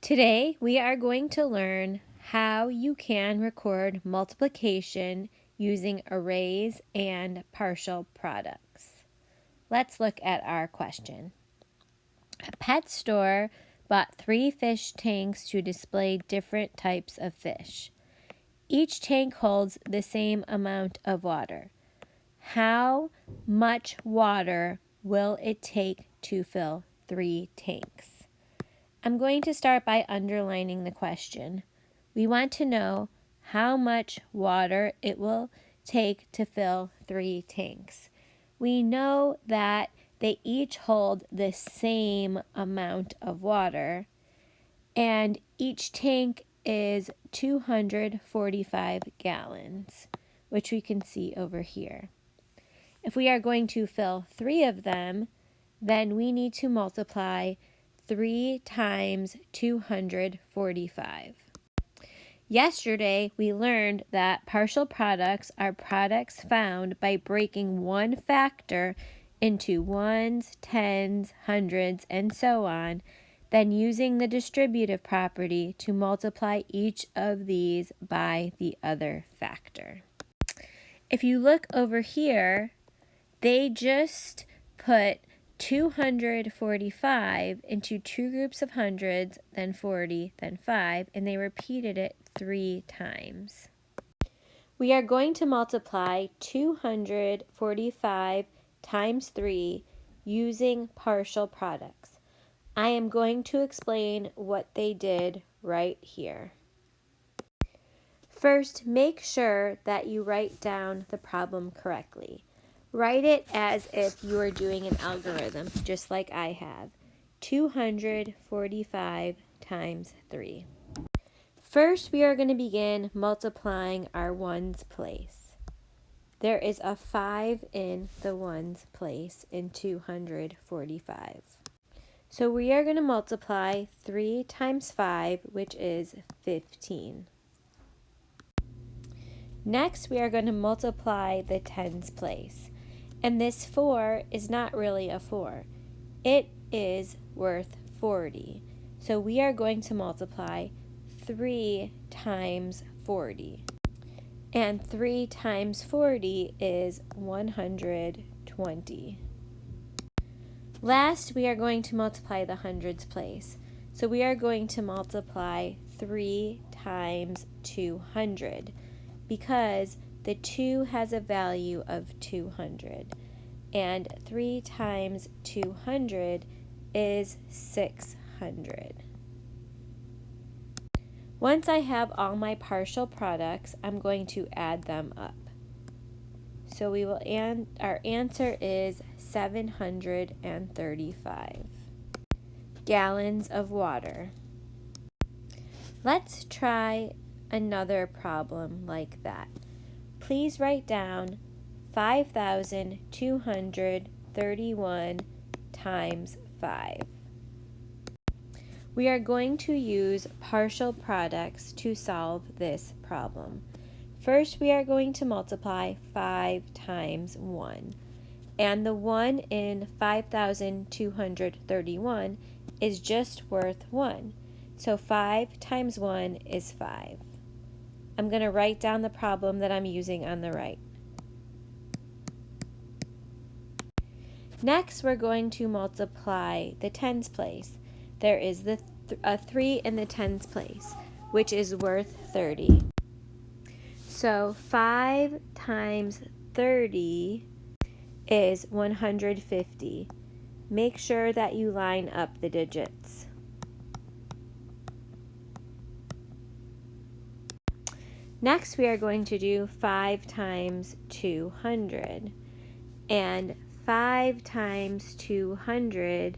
Today, we are going to learn how you can record multiplication using arrays and partial products. Let's look at our question. A pet store bought 3 fish tanks to display different types of fish. Each tank holds the same amount of water. How much water will it take to fill 3 tanks? I'm going to start by underlining the question. We want to know how much water it will take to fill 3 tanks. We know that they each hold the same amount of water, and each tank is 245 gallons, which we can see over here. If we are going to fill 3 of them, then we need to multiply 3 times 245. Yesterday, we learned that partial products are products found by breaking one factor into ones, tens, hundreds, and so on, then using the distributive property to multiply each of these by the other factor. If you look over here, they just put 245 into 2 groups of hundreds, then 40, then 5, and they repeated it 3 times. We are going to multiply 245 times 3 using partial products. I am going to explain what they did right here. First, make sure that you write down the problem correctly. Write it as if you are doing an algorithm, just like I have. 245 times 3. First, we are going to begin multiplying our ones place. There is a 5 in the ones place in 245. So we are going to multiply 3 times 5, which is 15. Next, we are going to multiply the tens place. And this 4 is not really a 4. It is worth 40. So we are going to multiply 3 times 40. And 3 times 40 is 120. Last, we are going to multiply the hundreds place. So we are going to multiply 3 times 200 because the 2 has a value of 200, and 3 times 200 is 600. Once I have all my partial products, I'm going to add them up. So our answer is 735 gallons of water. Let's try another problem like that. Please write down 5,231 times 5. We are going to use partial products to solve this problem. First, we are going to multiply 5 times 1. And the 1 in 5,231 is just worth 1. So 5 times 1 is 5. I'm going to write down the problem that I'm using on the right. Next, we're going to multiply the tens place. There is a 3 in the tens place, which is worth 30. So 5 times 30 is 150. Make sure that you line up the digits. Next, we are going to do 5 times 200. And 5 times 200,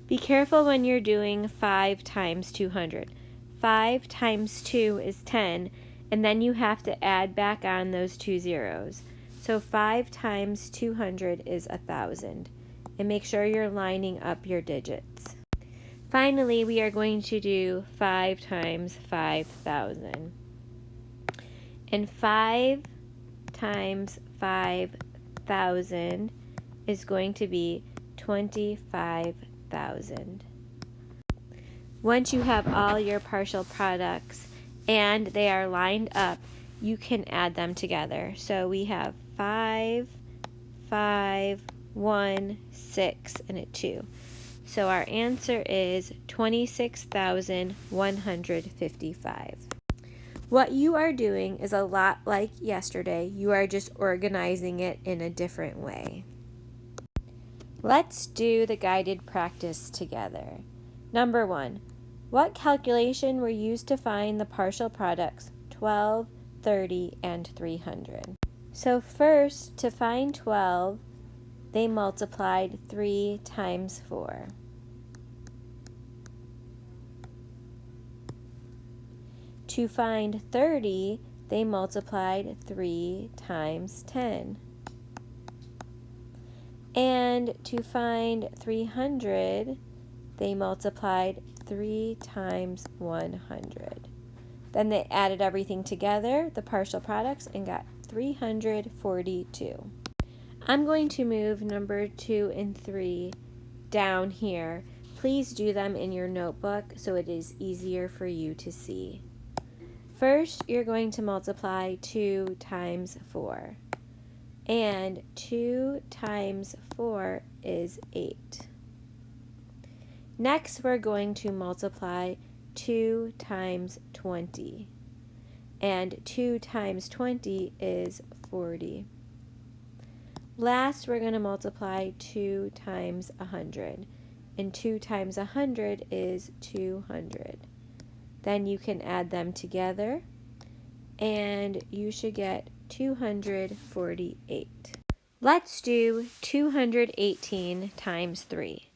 be careful when you're doing 5 times 200. 5 times 2 is 10, and then you have to add back on those 2 zeros. So 5 times 200 is 1,000. And make sure you're lining up your digits. Finally, we are going to do 5 times 5,000. And 5 times 5,000 is going to be 25,000. Once you have all your partial products and they are lined up, you can add them together. So we have 5, 5, 1, 6, and a 2. So our answer is 26,155. What you are doing is a lot like yesterday. You are just organizing it in a different way. Let's do the guided practice together. Number 1. What calculation were used to find the partial products 12, 30, and 300? So first, to find 12, they multiplied 3 times 4. To find 30, they multiplied 3 times 10. And to find 300, they multiplied 3 times 100. Then they added everything together, the partial products, and got 342. I'm going to move number 2 and 3 down here. Please do them in your notebook so it is easier for you to see. First, you're going to multiply 2 times 4. And 2 times 4 is 8. Next, we're going to multiply 2 times 20. And 2 times 20 is 40. Last, we're going to multiply 2 times 100. And 2 times 100 is 200. Then you can add them together, and you should get 248. Let's do 218 times 3.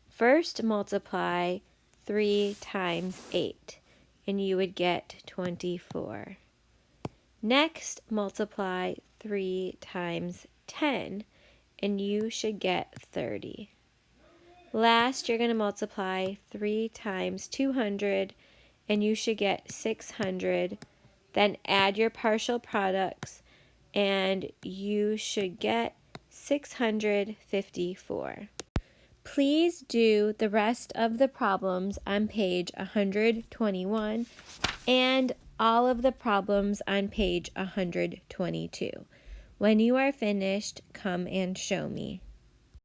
First, multiply 3 times 8, and you would get 24. Next, multiply 3 times 10, and you should get 30. Last, you're going to multiply 3 times 200, and you should get 600. Then add your partial products, and you should get 654. Please do the rest of the problems on page 121 and all of the problems on page 122. When you are finished, come and show me.